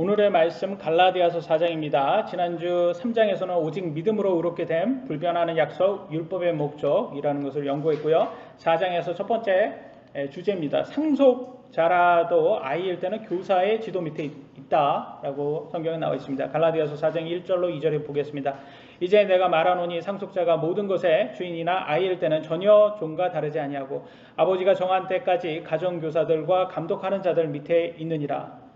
오늘의 말씀 갈라디아서 4장입니다. 지난주 3장에서는 오직 믿음으로 의롭게 됨, 불변하는 약속, 율법의 목적이라는 것을 연구했고요. 4장에서 첫 번째 주제입니다. 상속자라도 아이일 때는 교사의 지도 밑에 있다라고 성경에 나와 있습니다. 갈라디아서 4장 1절로 2절에 보겠습니다. 이제 내가 말하노니 상속자가 모든 것의 주인이나 아이일 때는 전혀 종과 다르지 아니하고 아버지가 정한 때까지 가정교사들과 감독하는 자들 밑에 있느니라.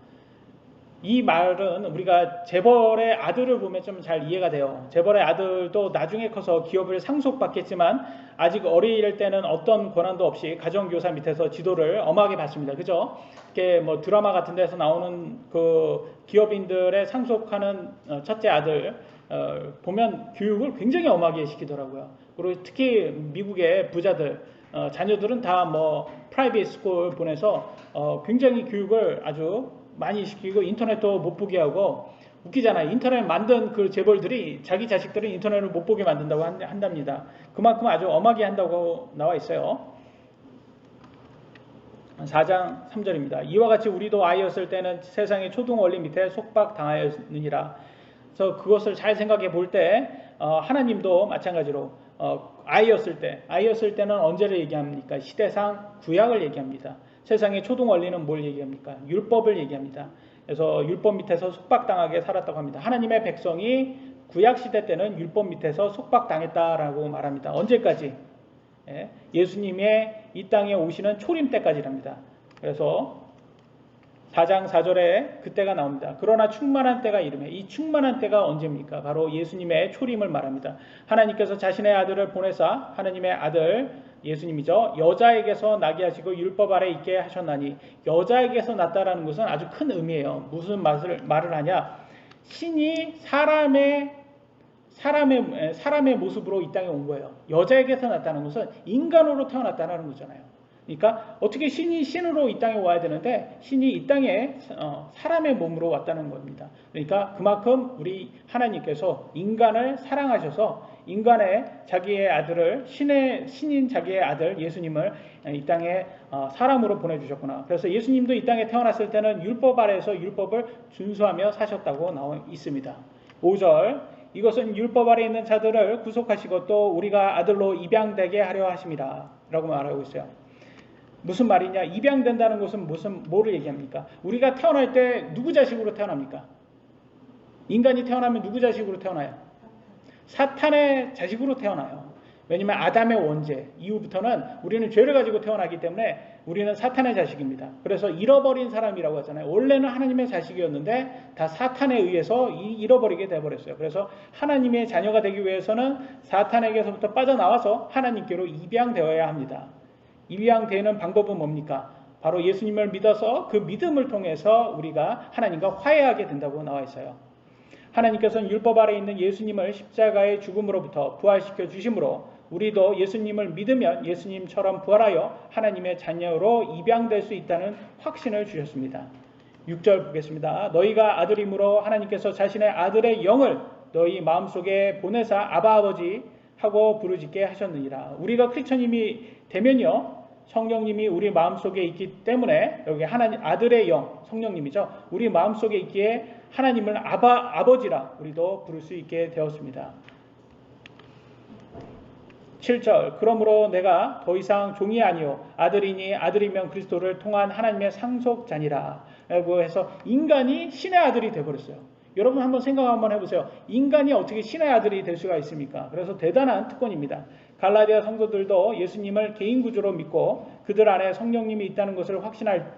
이 말은 우리가 재벌의 아들을 보면 좀 잘 이해가 돼요. 재벌의 아들도 나중에 커서 기업을 상속받겠지만 아직 어릴 때는 어떤 권한도 없이 가정교사 밑에서 지도를 엄하게 받습니다. 그죠? 이렇게 뭐 드라마 같은 데서 나오는 그 기업인들의 상속하는 첫째 아들 보면 교육을 굉장히 엄하게 시키더라고요. 그리고 특히 미국의 부자들 자녀들은 다 뭐 프라이빗 스쿨 보내서 굉장히 교육을 아주 많이 시키고 인터넷도 못 보게 하고 웃기잖아요. 인터넷 만든 그 재벌들이 자기 자식들은 인터넷을 못 보게 만든다고 한답니다. 그만큼 아주 엄하게 한다고 나와 있어요. 4장 3절입니다. 이와 같이 우리도 아이였을 때는 세상의 초등 원리 밑에 속박당하였느니라. 그래서 그것을 잘 생각해 볼 때 하나님도 마찬가지로 아이였을 때는 언제를 얘기합니까? 시대상 구약을 얘기합니다. 세상의 초등 원리는 뭘 얘기합니까? 율법을 얘기합니다. 그래서 율법 밑에서 속박당하게 살았다고 합니다. 하나님의 백성이 구약시대 때는 율법 밑에서 속박당했다라고 말합니다. 언제까지? 예수님의 이 땅에 오시는 초림 때까지랍니다. 그래서 4장 4절에 그때가 나옵니다. 그러나 충만한 때가 이르매, 이 충만한 때가 언제입니까? 바로 예수님의 초림을 말합니다. 하나님께서 자신의 아들을 보내사 하나님의 아들 예수님이죠. 여자에게서 나게 하시고 율법 아래 있게 하셨나니, 여자에게서 났다라는 것은 아주 큰 의미예요. 무슨 말을 하냐? 신이 사람의 모습으로 이 땅에 온 거예요. 여자에게서 났다는 것은 인간으로 태어났다는 거잖아요. 그러니까 어떻게 신이 신으로 이 땅에 와야 되는데 신이 이 땅에 사람의 몸으로 왔다는 겁니다. 그러니까 그만큼 우리 하나님께서 인간을 사랑하셔서 인간의 자기의 아들을 신인 자기의 아들 예수님을 이 땅에 사람으로 보내주셨구나. 그래서 예수님도 이 땅에 태어났을 때는 율법 아래에서 율법을 준수하며 사셨다고 나와 있습니다. 5절 이것은 율법 아래 있는 자들을 구속하시고 또 우리가 아들로 입양되게 하려 하심이라 라고 말하고 있어요. 무슨 말이냐? 입양된다는 것은 뭐를 얘기합니까? 우리가 태어날 때 누구 자식으로 태어납니까? 인간이 태어나면 누구 자식으로 태어나요? 사탄의 자식으로 태어나요. 왜냐하면 아담의 원죄 이후부터는 우리는 죄를 가지고 태어나기 때문에 우리는 사탄의 자식입니다. 그래서 잃어버린 사람이라고 하잖아요. 원래는 하나님의 자식이었는데 다 사탄에 의해서 잃어버리게 돼버렸어요. 그래서 하나님의 자녀가 되기 위해서는 사탄에게서부터 빠져나와서 하나님께로 입양되어야 합니다. 입양되는 방법은 뭡니까? 바로 예수님을 믿어서 그 믿음을 통해서 우리가 하나님과 화해하게 된다고 나와 있어요. 하나님께서는 율법 아래 있는 예수님을 십자가의 죽음으로부터 부활시켜 주심으로 우리도 예수님을 믿으면 예수님처럼 부활하여 하나님의 자녀로 입양될 수 있다는 확신을 주셨습니다. 6절 보겠습니다. 너희가 아들이므로 하나님께서 자신의 아들의 영을 너희 마음속에 보내사 아바 아버지 하고 부르짖게 하셨느니라. 우리가 크리스천님이 되면요, 성령님이 우리 마음속에 있기 때문에 여기 하나님 아들의 영 성령님이죠. 우리 마음속에 있기에 하나님을 아버지라 우리도 부를 수 있게 되었습니다. 7절 그러므로 내가 더 이상 종이 아니요 아들이니 아들이면 그리스도를 통한 하나님의 상속자니라 라고 해서 인간이 신의 아들이 되어버렸어요. 여러분 한번 생각 한번 해보세요. 인간이 어떻게 신의 아들이 될 수가 있습니까? 그래서 대단한 특권입니다. 갈라디아 성도들도 예수님을 개인 구주로 믿고 그들 안에 성령님이 있다는 것을 확신할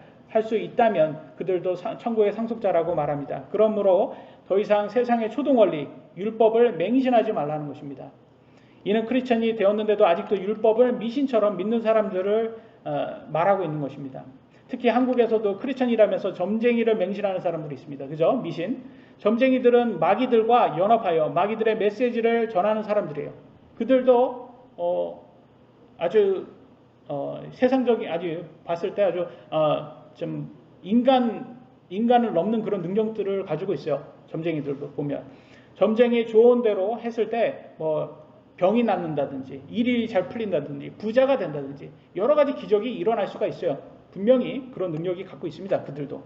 수 있다면 그들도 천국의 상속자라고 말합니다. 그러므로 더 이상 세상의 초등 원리, 율법을 맹신하지 말라는 것입니다. 이는 크리스천이 되었는데도 아직도 율법을 미신처럼 믿는 사람들을 말하고 있는 것입니다. 특히 한국에서도 크리스천이라면서 점쟁이를 맹신하는 사람들이 있습니다. 그죠? 미신. 점쟁이들은 마귀들과 연합하여 마귀들의 메시지를 전하는 사람들이에요. 그들도 아주 세상적인 아주 봤을 때 아주 좀 인간을 넘는 그런 능력들을 가지고 있어요. 점쟁이들도 보면 점쟁이 좋은 대로 했을 때 뭐 병이 낫는다든지 일이 잘 풀린다든지 부자가 된다든지 여러 가지 기적이 일어날 수가 있어요. 분명히 그런 능력이 갖고 있습니다. 그들도.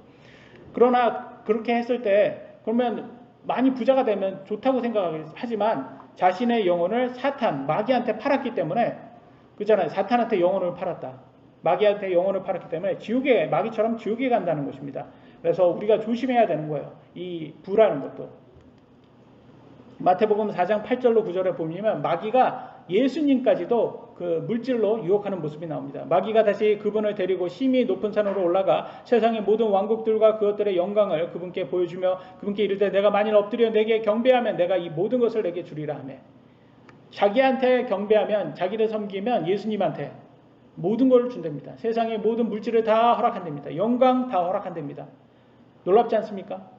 그러나 그렇게 했을 때 그러면 많이 부자가 되면 좋다고 생각하지만 자신의 영혼을 사탄, 마귀한테 팔았기 때문에 그잖아요. 사탄한테 영혼을 팔았다. 마귀한테 영혼을 팔았기 때문에 지옥에 마귀처럼 지옥에 간다는 것입니다. 그래서 우리가 조심해야 되는 거예요. 이 부라는 것도. 마태복음 4장 8절로 9절에 보면 마귀가 예수님까지도 그 물질로 유혹하는 모습이 나옵니다. 마귀가 다시 그분을 데리고 심히 높은 산으로 올라가 세상의 모든 왕국들과 그것들의 영광을 그분께 보여주며 그분께 이르되 내가 만일 엎드려 내게 경배하면 내가 이 모든 것을 내게 주리라 하며 자기한테 경배하면 자기를 섬기면 예수님한테 모든 걸 준답니다. 세상의 모든 물질을 다 허락한답니다. 영광 다 허락한답니다. 놀랍지 않습니까?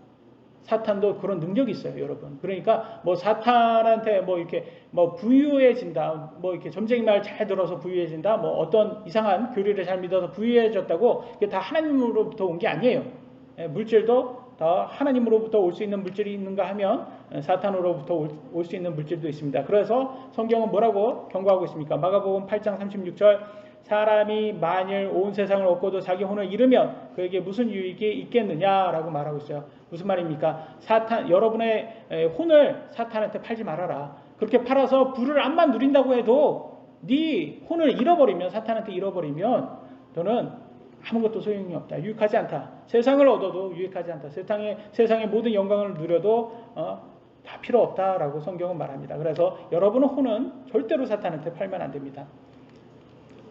사탄도 그런 능력이 있어요, 여러분. 그러니까 뭐 사탄한테 뭐 이렇게 뭐 부유해진다, 뭐 이렇게 점쟁이 말 잘 들어서 부유해진다, 뭐 어떤 이상한 교리를 잘 믿어서 부유해졌다고 이게 다 하나님으로부터 온 게 아니에요. 물질도 다 하나님으로부터 올 수 있는 물질이 있는가 하면 사탄으로부터 올 수 있는 물질도 있습니다. 그래서 성경은 뭐라고 경고하고 있습니까? 마가복음 8장 36절 사람이 만일 온 세상을 얻고도 자기 혼을 잃으면 그에게 무슨 유익이 있겠느냐라고 말하고 있어요. 무슨 말입니까? 여러분의 혼을 사탄한테 팔지 말아라. 그렇게 팔아서 부를 암만 누린다고 해도 네 혼을 잃어버리면 사탄한테 잃어버리면 너는 아무것도 소용이 없다. 유익하지 않다. 세상을 얻어도 유익하지 않다. 세상의 모든 영광을 누려도 다 필요 없다라고 성경은 말합니다. 그래서 여러분의 혼은 절대로 사탄한테 팔면 안 됩니다.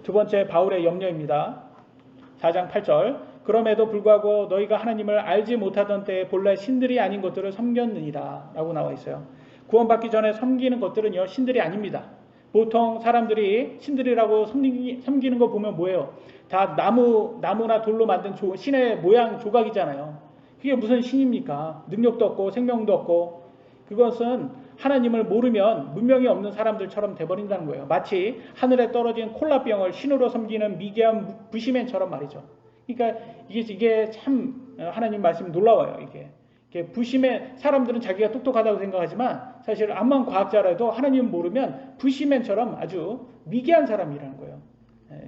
두 번째 바울의 염려입니다. 4장 8절 그럼에도 불구하고 너희가 하나님을 알지 못하던 때에 본래 신들이 아닌 것들을 섬겼느니라 라고 나와 있어요. 구원받기 전에 섬기는 것들은요 신들이 아닙니다. 보통 사람들이 신들이라고 섬기는 거 보면 뭐예요? 다 나무나 돌로 만든 신의 모양 조각이잖아요. 그게 무슨 신입니까? 능력도 없고 생명도 없고 그것은 하나님을 모르면 문명이 없는 사람들처럼 돼버린다는 거예요. 마치 하늘에 떨어진 콜라병을 신으로 섬기는 미개한 부시맨처럼 말이죠. 그러니까 이게 참 하나님 말씀 놀라워요. 이게 부시맨 사람들은 자기가 똑똑하다고 생각하지만 사실 암만 과학자라도 하나님 모르면 부시맨처럼 아주 미개한 사람이라는 거예요.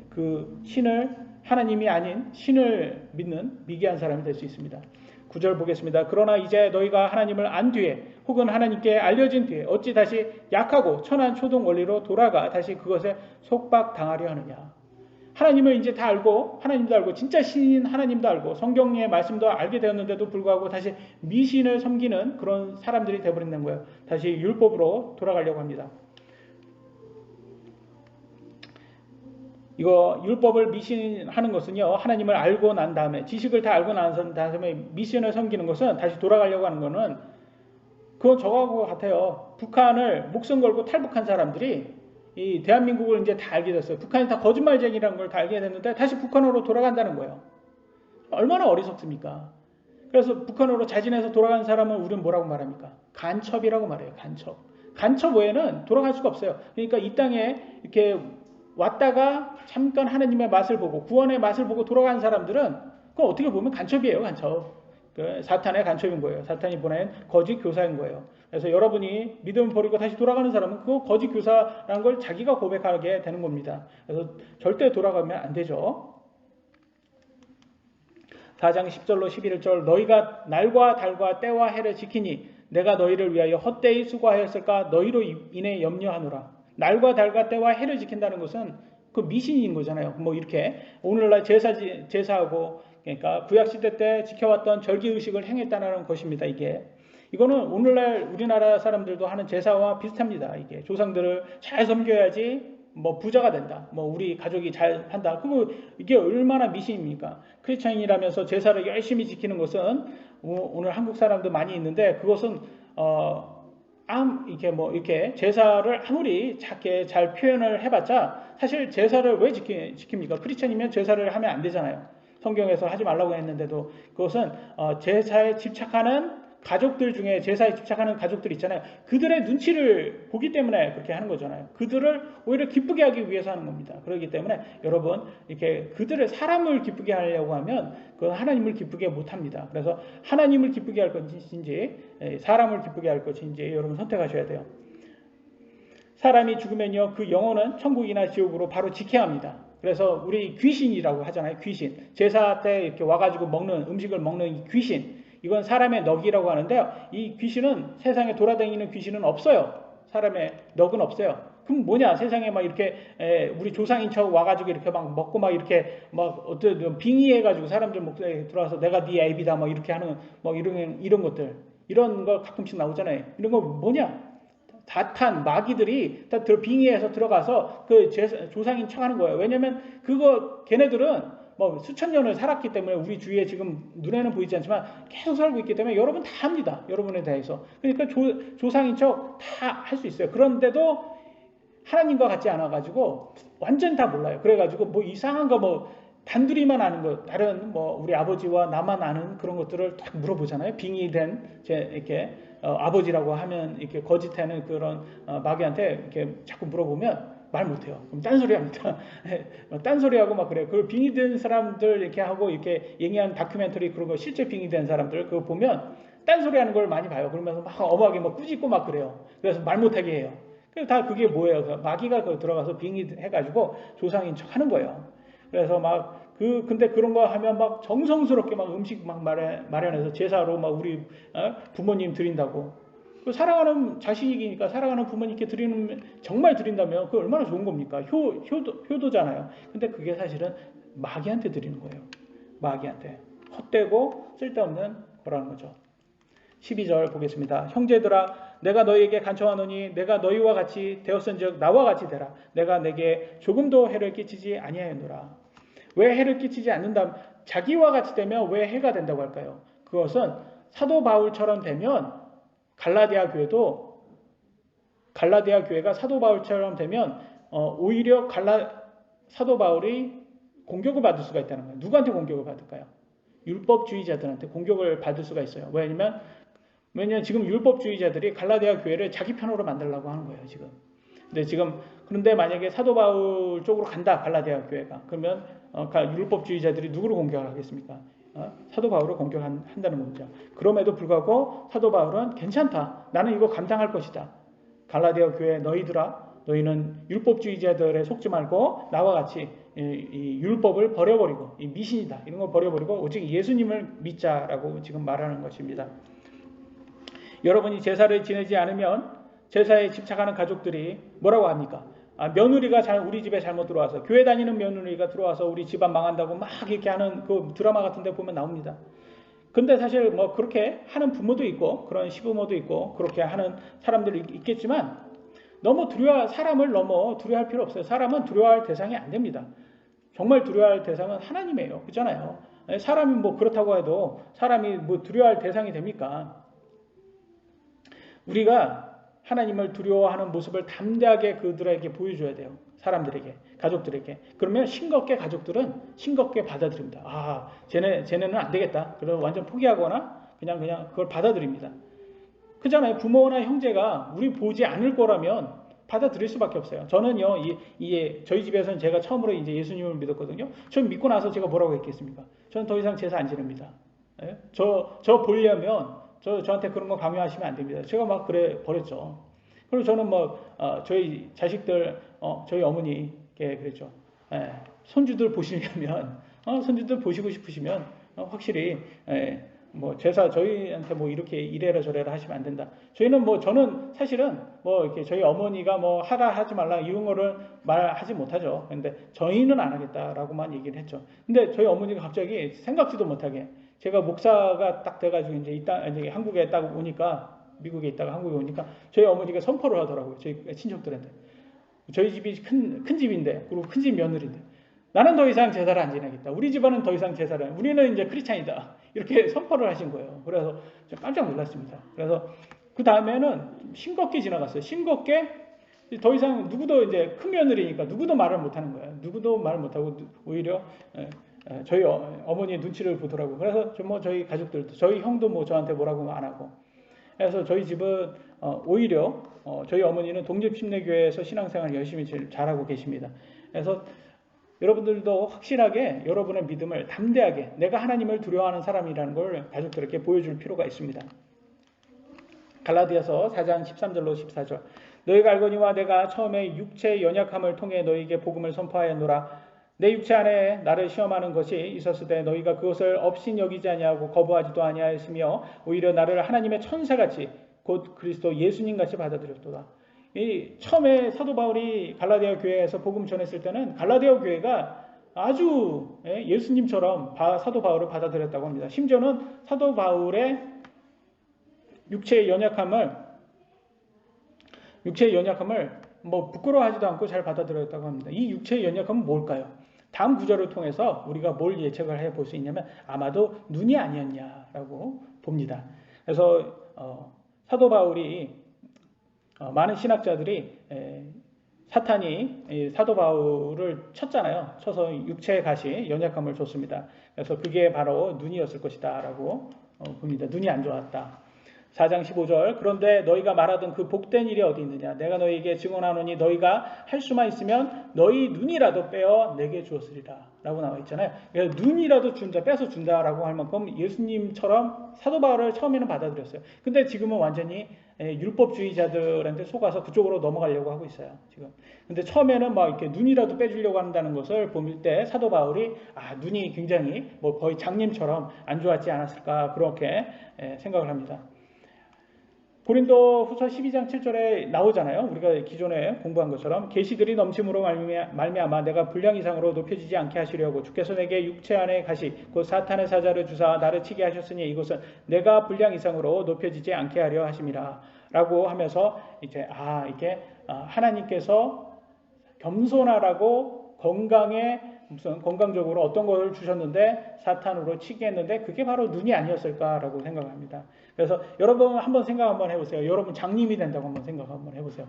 그 신을 하나님이 아닌 신을 믿는 미개한 사람이 될 수 있습니다. 9절 보겠습니다. 그러나 이제 너희가 하나님을 안 뒤에 혹은 하나님께 알려진 뒤에 어찌 다시 약하고 천한 초동 원리로 돌아가 다시 그것에 속박당하려 하느냐. 하나님을 이제 다 알고 하나님도 알고 진짜 신인 하나님도 알고 성경의 말씀도 알게 되었는데도 불구하고 다시 미신을 섬기는 그런 사람들이 되어버린다는 거예요. 다시 율법으로 돌아가려고 합니다. 이거 율법을 미신하는 것은요 하나님을 알고 난 다음에 지식을 다 알고 난 다음에 미신을 섬기는 것은 다시 돌아가려고 하는 거는 그건 저거하고 같아요. 북한을 목숨 걸고 탈북한 사람들이 이 대한민국을 이제 다 알게 됐어요. 북한이 다 거짓말쟁이라는 걸 다 알게 됐는데 다시 북한으로 돌아간다는 거예요. 얼마나 어리석습니까? 그래서 북한으로 자진해서 돌아간 사람은 우리는 뭐라고 말합니까? 간첩이라고 말해요. 간첩 외에는 돌아갈 수가 없어요. 그러니까 이 땅에 이렇게 왔다가 잠깐 하나님의 맛을 보고 구원의 맛을 보고 돌아간 사람들은 그건 어떻게 보면 간첩이에요. 간첩. 사탄의 간첩인 거예요. 사탄이 보낸 거짓 교사인 거예요. 그래서 여러분이 믿음을 버리고 다시 돌아가는 사람은 그 거짓 교사라는 걸 자기가 고백하게 되는 겁니다. 그래서 절대 돌아가면 안 되죠. 4장 10절로 11절 너희가 날과 달과 때와 해를 지키니 내가 너희를 위하여 헛되이 수고하였을까 너희로 인해 염려하노라. 날과 달과 때와 해를 지킨다는 것은 그 미신인 거잖아요. 뭐 이렇게 오늘날 제사하고 그러니까 구약시대 때 지켜왔던 절기의식을 행했다는 것입니다. 이거는 오늘날 우리나라 사람들도 하는 제사와 비슷합니다. 이게 조상들을 잘 섬겨야지 뭐 부자가 된다. 뭐 우리 가족이 잘 한다. 이게 얼마나 미신입니까? 크리스찬이라면서 제사를 열심히 지키는 것은 오늘 한국 사람도 많이 있는데 그것은 이렇게 제사를 아무리 작게 잘 표현을 해봤자 사실 제사를 왜 지킵니까? 크리스찬이면 제사를 하면 안 되잖아요. 성경에서 하지 말라고 했는데도 그것은 제사에 집착하는 가족들 중에 제사에 집착하는 가족들 있잖아요. 그들의 눈치를 보기 때문에 그렇게 하는 거잖아요. 그들을 오히려 기쁘게 하기 위해서 하는 겁니다. 그렇기 때문에 여러분 이렇게 사람을 기쁘게 하려고 하면 그건 하나님을 기쁘게 못합니다. 그래서 하나님을 기쁘게 할 것인지 사람을 기쁘게 할 것인지 여러분 선택하셔야 돼요. 사람이 죽으면요 그 영혼은 천국이나 지옥으로 바로 지켜야 합니다. 그래서 우리 귀신이라고 하잖아요. 귀신. 제사 때 이렇게 와가지고 음식을 먹는 귀신. 이건 사람의 넋이라고 하는데요. 이 귀신은 세상에 돌아다니는 귀신은 없어요. 사람의 넋은 없어요. 그럼 뭐냐? 세상에 막 이렇게 우리 조상인 척 와가지고 이렇게 막 먹고 막 이렇게 막 어떤 빙의해가지고 사람들 목소리에 들어와서 내가 네 애비다 막 이렇게 하는 뭐 이런 것들 이런 거 가끔씩 나오잖아요. 이런 거 뭐냐? 다탄 마귀들이 다 빙의해서 들어가서 그 조상인 척하는 거예요. 왜냐면 그거 걔네들은 뭐 수천 년을 살았기 때문에 우리 주위에 지금 눈에는 보이지 않지만 계속 살고 있기 때문에 여러분 다 합니다. 여러분에 대해서. 그러니까 조상인 척 다 할 수 있어요. 그런데도 하나님과 같지 않아가지고 완전 다 몰라요. 그래가지고 뭐 이상한 거 뭐 단둘이만 아는 거, 다른 뭐 우리 아버지와 나만 아는 그런 것들을 딱 물어보잖아요. 빙의된 이렇게 아버지라고 하면 이렇게 거짓하는 그런 마귀한테 이렇게 자꾸 물어보면 말 못해요. 그럼 딴소리 합니다. 딴소리하고 막 그래요. 그 빙의된 사람들 이렇게 하고 이렇게 얘기하는 다큐멘터리 그런 거 실제 빙의된 사람들 그거 보면 딴소리 하는 걸 많이 봐요. 그러면서 막 엄하게 막 꾸짖고 막 그래요. 그래서 말 못하게 해요. 그래서 다 그게 뭐예요? 마귀가 들어가서 빙의해가지고 조상인 척 하는 거예요. 그래서 근데 그런 거 하면 막 정성스럽게 막 음식 막 마련해서 제사로 막 우리 부모님 드린다고. 사랑하는 자식이니까 사랑하는 부모님께 정말 드린다면 그 얼마나 좋은 겁니까? 효도잖아요. 근데 그게 사실은 마귀한테 드리는 거예요. 마귀한테. 헛되고 쓸데없는 거라는 거죠. 12절 보겠습니다. 형제들아 내가 너희에게 간청하노니 내가 너희와 같이 되었은즉 나와 같이 되라. 내가 내게 조금도 해를 끼치지 아니하였노라. 왜 해를 끼치지 않는다? 자기와 같이 되면 왜 해가 된다고 할까요? 그것은 사도 바울처럼 되면 갈라디아 교회가 사도 바울처럼 되면 오히려 사도 바울이 공격을 받을 수가 있다는 거예요. 누구한테 공격을 받을까요? 율법주의자들한테 공격을 받을 수가 있어요. 왜냐면 지금 율법주의자들이 갈라디아 교회를 자기 편으로 만들려고 하는 거예요. 그런데 만약에 사도 바울 쪽으로 간다 갈라디아 교회가 그러면 율법주의자들이 누구를 공격을 하겠습니까? 사도 바울을 공격한다는 겁니다. 그럼에도 불구하고 사도 바울은 괜찮다. 나는 이거 감당할 것이다. 갈라디아 교회 너희는 율법주의자들에 속지 말고 나와 같이 이 율법을 버려버리고 이 미신이다. 이런 걸 버려버리고 오직 예수님을 믿자라고 지금 말하는 것입니다. 여러분이 제사를 지내지 않으면 제사에 집착하는 가족들이 뭐라고 합니까? 며느리가 우리 집에 잘못 들어와서 교회 다니는 며느리가 들어와서 우리 집안 망한다고 막 이렇게 하는 그 드라마 같은 데 보면 나옵니다. 근데 사실 뭐 그렇게 하는 부모도 있고 그런 시부모도 있고 그렇게 하는 사람들이 있겠지만 사람을 너무 두려워할 필요 없어요. 사람은 두려워할 대상이 안 됩니다. 정말 두려워할 대상은 하나님이에요. 그렇잖아요. 사람이 뭐 그렇다고 해도 사람이 뭐 두려워할 대상이 됩니까? 우리가 하나님을 두려워하는 모습을 담대하게 그들에게 보여줘야 돼요. 사람들에게, 가족들에게. 그러면 가족들은 싱겁게 받아들입니다. 쟤네는 안 되겠다. 그래서 완전 포기하거나 그냥 그걸 받아들입니다. 그잖아요. 부모나 형제가 우리 보지 않을 거라면 받아들일 수밖에 없어요. 저는요, 저희 집에서는 제가 처음으로 이제 예수님을 믿었거든요. 전 믿고 나서 제가 뭐라고 했겠습니까? 저는 더 이상 제사 안 지냅니다. 예? 저 보려면 저한테 그런 거 강요하시면 안 됩니다. 제가 막 버렸죠. 그리고 저는 저희 자식들, 저희 어머니께 그랬죠. 손주들 보시려면, 손주들 보시고 싶으시면, 확실히, 제사 저희한테 이렇게 이래라 저래라 하시면 안 된다. 저는 사실은 이렇게 저희 어머니가 하라 하지 말라 이런 거를 말하지 못하죠. 근데 저희는 안 하겠다라고만 얘기를 했죠. 근데 저희 어머니가 갑자기 생각지도 못하게 제가 목사가 딱 돼가지고 이제 한국에 딱 오니까 미국에 있다가 한국에 오니까 저희 어머니가 선포를 하더라고요. 저희 친척들한테. 저희 집이 큰 집인데 그리고 큰 집 며느리인데 나는 더 이상 제사를 안 지내겠다. 우리 집안은 더 이상 제사를 우리는 이제 크리스찬이다. 이렇게 선포를 하신 거예요. 그래서 깜짝 놀랐습니다. 그래서 그 다음에는 싱겁게 지나갔어요. 싱겁게 더 이상 누구도 이제 큰 며느리니까 누구도 말을 못하는 거예요. 누구도 말을 못하고 오히려 저희 어머니의 눈치를 보더라고요. 그래서 저희 가족들도 저희 형도 저한테 뭐라고 안 하고 그래서 저희 집은 오히려 저희 어머니는 독립침례교회에서 신앙생활을 열심히 잘하고 계십니다. 그래서 여러분들도 확실하게 여러분의 믿음을 담대하게 내가 하나님을 두려워하는 사람이라는 걸 가족들에게 보여줄 필요가 있습니다. 갈라디아서 4장 13절로 14절 너희가 알거니와 내가 처음에 육체의 연약함을 통해 너희에게 복음을 선포하였노라. 내 육체 안에 나를 시험하는 것이 있었을 때 너희가 그것을 업신 여기지 아니하고 거부하지도 아니하였으며 오히려 나를 하나님의 천사같이 곧 그리스도 예수님같이 받아들였도다. 이 처음에 사도 바울이 갈라디아 교회에서 복음 전했을 때는 갈라디아 교회가 아주 예수님처럼 사도 바울을 받아들였다고 합니다. 심지어는 사도 바울의 육체의 연약함을 뭐 부끄러워하지도 않고 잘 받아들였다고 합니다. 이 육체의 연약함은 뭘까요? 다음 구절을 통해서 우리가 뭘 예측을 해볼 수 있냐면 아마도 눈이 아니었냐라고 봅니다. 그래서 사도 바울이 많은 신학자들이 사탄이 사도 바울을 쳤잖아요. 쳐서 육체의 가시, 연약함을 줬습니다. 그래서 그게 바로 눈이었을 것이다 라고 봅니다. 눈이 안 좋았다. 4장 15절 그런데 너희가 말하던 그 복된 일이 어디 있느냐 내가 너희에게 증언하노니 너희가 할 수만 있으면 너희 눈이라도 빼어 내게 주었으리라 라고 나와 있잖아요. 그래서 눈이라도 빼서 준다라고 할 만큼 예수님처럼 사도 바울을 처음에는 받아들였어요. 근데 지금은 완전히 율법주의자들한테 속아서 그쪽으로 넘어가려고 하고 있어요. 지금. 근데 처음에는 막 이렇게 눈이라도 빼주려고 한다는 것을 볼 때 사도 바울이 눈이 굉장히 뭐 거의 장님처럼 안 좋았지 않았을까 그렇게 생각을 합니다. 고린도 후서 12장 7절에 나오잖아요. 우리가 기존에 공부한 것처럼 계시들이 넘침으로 말미암아 내가 분량 이상으로 높여지지 않게 하시려고 주께서 내게 육체 안에 가시 곧 사탄의 사자를 주사 나를 치게 하셨으니 이것은 내가 분량 이상으로 높여지지 않게 하려 하심이라 라고 하면서 이제 이게 하나님께서 겸손하라고 무슨 건강적으로 어떤 것을 주셨는데 사탄으로 치게 했는데 그게 바로 눈이 아니었을까라고 생각합니다. 그래서 여러분 한번 생각 한번 해보세요. 여러분 장님이 된다고 한번 생각 한번 해보세요.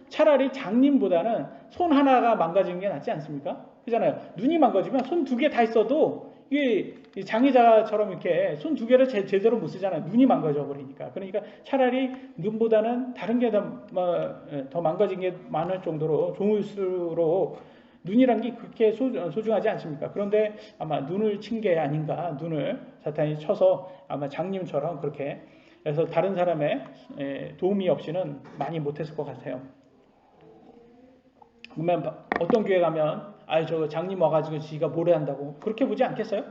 차라리 장님보다는 손 하나가 망가지는 게 낫지 않습니까? 그잖아요. 눈이 망가지면 손 두 개 다 있어도 이게 장의자처럼 이렇게 손 두 개를 제대로 못 쓰잖아요. 눈이 망가져 버리니까. 그러니까 차라리 눈보다는 다른 게 더 망가진 게 많을 정도로 좋을수록 눈이란 게 그렇게 소중하지 않습니까? 그런데 아마 눈을 친 게 아닌가, 눈을 사탄이 쳐서 아마 장님처럼 그렇게 해서 다른 사람의 도움이 없이는 많이 못했을 것 같아요. 그러면 어떤 교회 가면 저 장님 와가지고 지가 뭐래 한다고 그렇게 보지 않겠어요?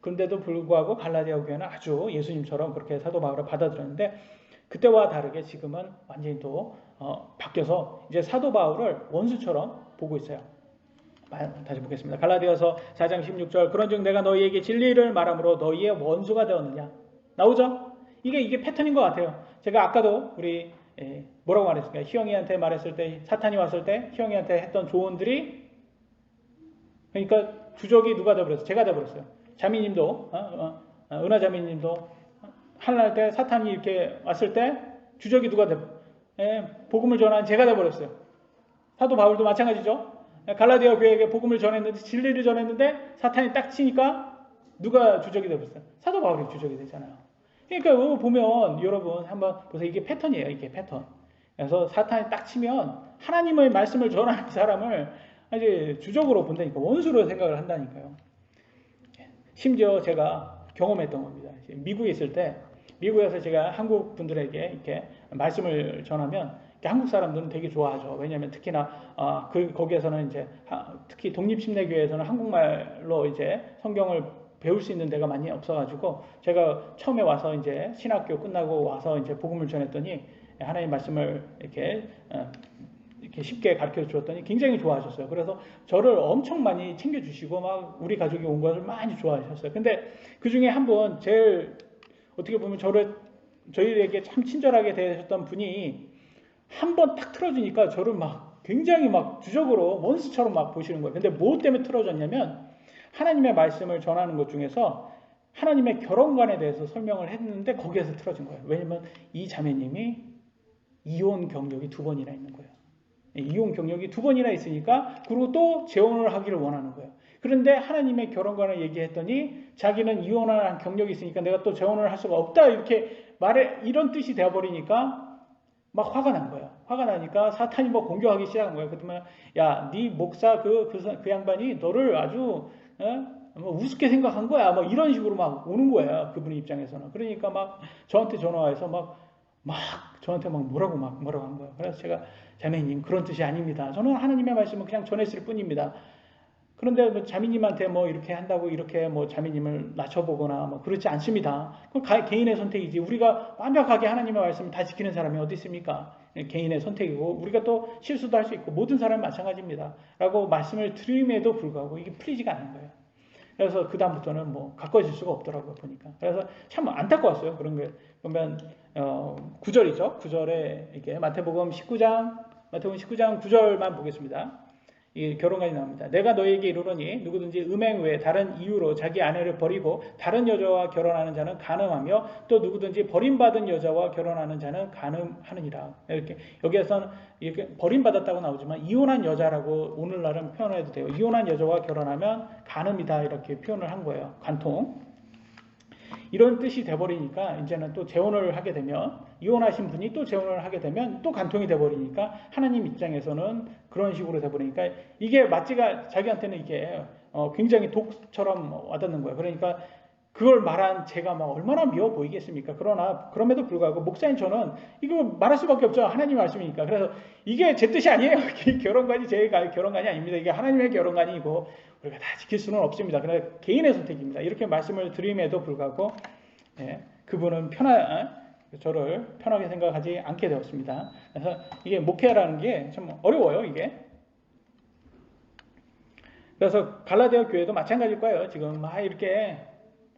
그런데도 불구하고 갈라디아 교회는 아주 예수님처럼 그렇게 사도 바울을 받아들였는데 그때와 다르게 지금은 완전히 또 바뀌어서 이제 사도 바울을 원수처럼 보고 있어요. 다시 보겠습니다. 갈라디아서 4장 16절 그런즉 내가 너희에게 진리를 말함으로 너희의 원수가 되었느냐 나오죠? 이게 패턴인 것 같아요. 제가 아까도 우리 뭐라고 말했을까요? 희영이한테 말했을 때 사탄이 왔을 때 희영이한테 했던 조언들이 그러니까 주적이 누가 되어버렸어요? 제가 되어버렸어요. 자매님도 은하 자매님도 하나님 때 사탄이 이렇게 왔을 때 주적이 누가 복음을 전한 제가 되어버렸어요. 사도 바울도 마찬가지죠. 갈라디아 교회에게 복음을 전했는데 진리를 전했는데 사탄이 딱 치니까 누가 주적이 되었어요? 사도 바울이 주적이 되잖아요. 그러니까 이거 보면 여러분 한번 보세요. 이게 패턴이에요. 이게 패턴. 그래서 사탄이 딱 치면 하나님의 말씀을 전하는 사람을 이제 주적으로 본다니까 원수로 생각을 한다니까요. 심지어 제가 경험했던 겁니다. 미국에 있을 때 미국에서 제가 한국 분들에게 이렇게 말씀을 전하면 한국 사람들은 되게 좋아하죠. 왜냐하면 특히나 거기에서는 이제 특히 독립침례교회에서는 한국말로 이제 성경을 배울 수 있는 데가 많이 없어가지고 제가 처음에 와서 이제 신학교 끝나고 와서 이제 복음을 전했더니 하나님 말씀을 이렇게 쉽게 가르쳐 주었더니 굉장히 좋아하셨어요. 그래서 저를 엄청 많이 챙겨주시고 막 우리 가족이 온 것을 많이 좋아하셨어요. 근데 그 중에 한 분 제일 어떻게 보면 저희에게 참 친절하게 대하셨던 분이 한 번 딱 틀어주니까 저를 막 굉장히 막 주적으로 원수처럼 막 보시는 거예요. 근데 뭐 때문에 틀어졌냐면 하나님의 말씀을 전하는 것 중에서 하나님의 결혼관에 대해서 설명을 했는데 거기에서 틀어진 거예요. 왜냐면 이 자매님이 이혼 경력이 2번이나 있는 거예요. 이혼 경력이 2번이나 있으니까 그리고 또 재혼을 하기를 원하는 거예요. 그런데 하나님의 결혼관을 얘기했더니 자기는 이혼한 경력이 있으니까 내가 또 재혼을 할 수가 없다 이렇게 이런 뜻이 되어버리니까 막 화가 난 거예요. 화가 나니까 사탄이 뭐 공격하기 시작한 거예요. 그러면 네 목사 그 양반이 너를 아주 뭐 우습게 생각한 거야. 뭐 이런 식으로 막 오는 거예요. 그분 입장에서는. 그러니까 막 저한테 전화해서 막 저한테 뭐라고 한 거예요. 그래서 제가 자매님 그런 뜻이 아닙니다. 저는 하나님의 말씀을 그냥 전했을 뿐입니다. 그런데 뭐 자매님한테 뭐 이렇게 한다고 이렇게 뭐 자매님을 낮춰보거나 뭐 그렇지 않습니다. 그건 개인의 선택이지. 우리가 완벽하게 하나님의 말씀을 다 지키는 사람이 어디 있습니까? 개인의 선택이고 우리가 또 실수도 할 수 있고 모든 사람이 마찬가지입니다. 라고 말씀을 드림에도 불구하고 이게 풀리지가 않는 거예요. 그래서 그 다음부터는 뭐 가까워질 수가 없더라고요 보니까. 그래서 참 안타까웠어요. 그런 게 보면 9절이죠. 9절에 이렇게 마태복음 19장 9절만 보겠습니다. 이 결혼관이 나옵니다. 내가 너에게 이르노니 누구든지 음행 외에 다른 이유로 자기 아내를 버리고 다른 여자와 결혼하는 자는 간음하며 또 누구든지 버림받은 여자와 결혼하는 자는 간음하느니라. 이렇게 여기에서는 이렇게 버림받았다고 나오지만 이혼한 여자라고 오늘날은 표현해도 돼요. 이혼한 여자와 결혼하면 간음이다 이렇게 표현을 한 거예요. 간통. 이런 뜻이 돼버리니까 이제는 또 재혼을 하게 되면 이혼하신 분이 또 재혼을 하게 되면 또 간통이 돼버리니까 하나님 입장에서는 그런 식으로 돼버리니까 이게 마치가 자기한테는 이게 굉장히 독처럼 와닿는 거예요. 그러니까 그걸 말한 제가 막 얼마나 미워 보이겠습니까? 그러나 그럼에도 불구하고 목사인 저는 이거 말할 수밖에 없죠. 하나님 말씀이니까. 그래서 이게 제 뜻이 아니에요. 결혼관이 제 결혼관이 아닙니다. 이게 하나님의 결혼관이고 우리가 다 지킬 수는 없습니다. 그러나 개인의 선택입니다. 이렇게 말씀을 드림에도 불구하고 그분은 저를 편하게 생각하지 않게 되었습니다. 그래서 이게 목회라는 게 참 어려워요. 이게. 그래서 갈라디아 교회도 마찬가지일 거예요. 지금 이렇게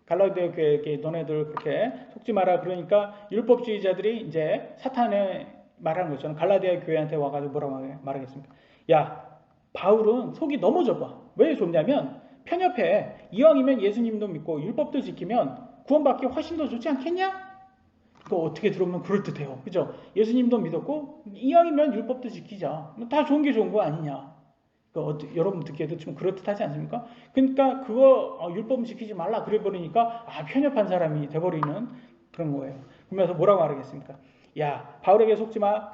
갈라디아 교회에게 너네들 그렇게 속지 마라 그러니까 율법주의자들이 이제 사탄의 말하는 것처럼 갈라디아 교회한테 와가지고 뭐라고 말하겠습니까? 야, 바울은 속이 너무 좁아. 왜 좁냐면 편협해. 이왕이면 예수님도 믿고 율법도 지키면 구원받기 훨씬 더 좋지 않겠냐? 그거 어떻게 들으면 그럴듯해요. 그죠? 예수님도 믿었고 이왕이면 율법도 지키자. 다 좋은 게 좋은 거 아니냐? 여러분 듣기에도 좀 그럴듯하지 않습니까? 그러니까 그거 율법 지키지 말라 그래버리니까 편협한 사람이 돼버리는 그런 거예요. 그러면서 뭐라고 말하겠습니까? 야, 바울에게 속지 마.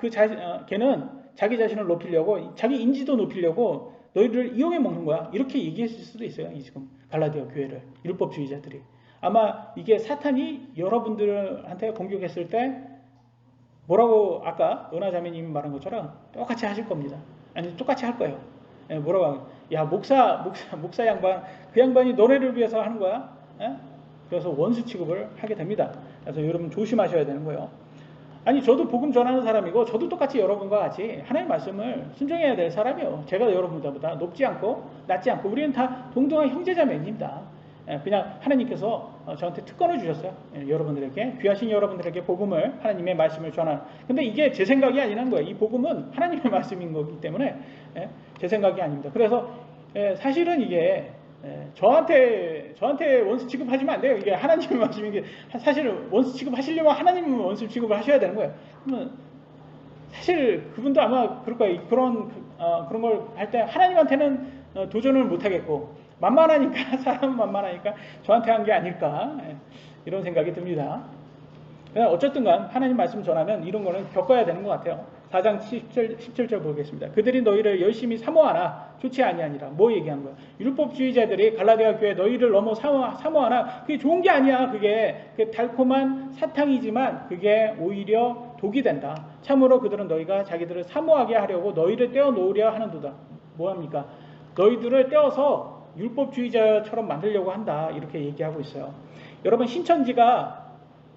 걔는 자기 자신을 높이려고 자기 인지도 높이려고 너희를 이용해 먹는 거야. 이렇게 얘기했을 수도 있어요. 지금 갈라디아 교회를 율법주의자들이. 아마 이게 사탄이 여러분들한테 공격했을 때 뭐라고 아까 은하자매님이 말한 것처럼 똑같이 하실 겁니다. 아니 똑같이 할 거예요. 뭐라고 하면 야 목사 양반 그 양반이 너네를 위해서 하는 거야. 그래서 원수 취급을 하게 됩니다. 그래서 여러분 조심하셔야 되는 거예요. 아니 저도 복음 전하는 사람이고 저도 똑같이 여러분과 같이 하나님의 말씀을 순종해야 될 사람이에요. 제가 여러분들보다 높지 않고 낮지 않고 우리는 다 동등한 형제자매입니다. 그냥 하나님께서 저한테 특권을 주셨어요. 여러분들에게 귀하신 여러분들에게 복음을 하나님의 말씀을 전하는. 근데 이게 제 생각이 아니란 거예요. 이 복음은 하나님의 말씀인 거기 때문에 제 생각이 아닙니다. 그래서 사실은 이게 저한테 원수 취급하시면 안 돼요. 이게 하나님의 말씀인 게 사실 원수 취급하시려면 하나님은 원수 취급을 하셔야 되는 거예요. 그러면 사실 그분도 아마 그럴 거예요. 그런 걸 할 때 하나님한테는 도전을 못 하겠고 만만하니까 사람은 만만하니까 저한테 한 게 아닐까 이런 생각이 듭니다. 어쨌든 간 하나님 말씀 전하면 이런 거는 겪어야 되는 것 같아요. 4장 17절 보겠습니다. 그들이 너희를 열심히 사모하나 좋지 아니하니라. 뭐 얘기한 거야? 율법주의자들이 갈라디아 교회 너희를 너무 사모하나 그게 좋은 게 아니야. 그게 달콤한 사탕이지만 그게 오히려 독이 된다. 참으로 그들은 너희가 자기들을 사모하게 하려고 너희를 떼어 놓으려 하는도다. 뭐합니까? 너희들을 떼어서 율법주의자처럼 만들려고 한다. 이렇게 얘기하고 있어요. 여러분 신천지가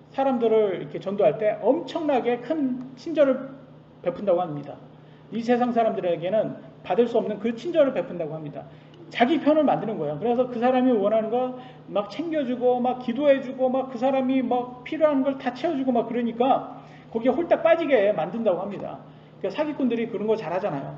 사람들을 이렇게 전도할 때 엄청나게 큰 친절을 베푼다고 합니다. 이 세상 사람들에게는 받을 수 없는 그 친절을 베푼다고 합니다. 자기 편을 만드는 거예요. 그래서 그 사람이 원하는 거 막 챙겨주고 막 기도해주고 막 그 사람이 막 필요한 걸 다 채워주고 막 그러니까 거기에 홀딱 빠지게 만든다고 합니다. 그러니까 사기꾼들이 그런 거 잘하잖아요.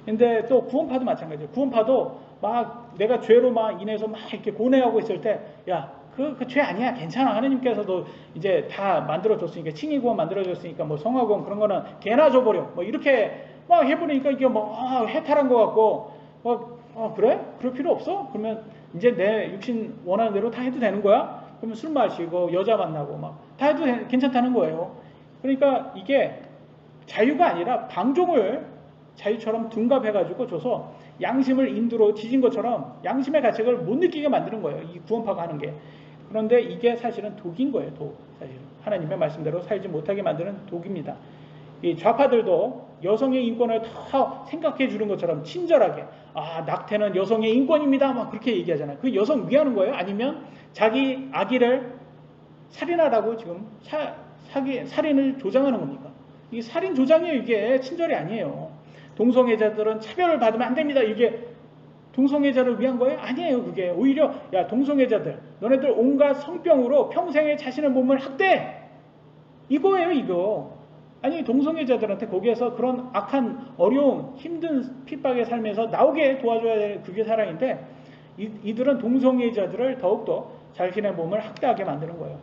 근데 또 구원파도 마찬가지예요. 구원파도 막 내가 죄로 막 인해서 막 이렇게 고뇌하고 있을 때 야 그 죄 아니야. 괜찮아. 하나님께서도 이제 다 만들어줬으니까, 칭의구원 만들어줬으니까, 뭐 성화구원 그런 거는 개나 줘버려. 뭐 이렇게 막 해보니까 이게 뭐, 해탈한 것 같고, 그래? 그럴 필요 없어? 그러면 이제 내 육신 원하는 대로 다 해도 되는 거야? 그러면 술 마시고, 여자 만나고 막, 다 해도 괜찮다는 거예요. 그러니까 이게 자유가 아니라 방종을 자유처럼 둔갑해가지고 줘서 양심을 인두로 지진 것처럼 양심의 가책을 못 느끼게 만드는 거예요. 이 구원파가 하는 게. 그런데 이게 사실은 독인 거예요. 독. 사실은 하나님의 말씀대로 살지 못하게 만드는 독입니다. 이 좌파들도 여성의 인권을 다 생각해 주는 것처럼 친절하게 낙태는 여성의 인권입니다 막 그렇게 얘기하잖아요. 그 여성 위하는 거예요? 아니면 자기 아기를 살인하라고 지금 살인을 조장하는 겁니까? 이게 살인 조장이에요. 이게 친절이 아니에요. 동성애자들은 차별을 받으면 안 됩니다. 이게 동성애자를 위한 거예요? 아니에요. 그게 오히려 야 동성애자들 너네들 온갖 성병으로 평생에 자신의 몸을 학대 이거예요. 이거. 아니 동성애자들한테 거기에서 그런 악한 어려움 힘든 핍박의 삶에서 나오게 도와줘야 되는 그게 사랑인데 이들은 동성애자들을 더욱더 자신의 몸을 학대하게 만드는 거예요.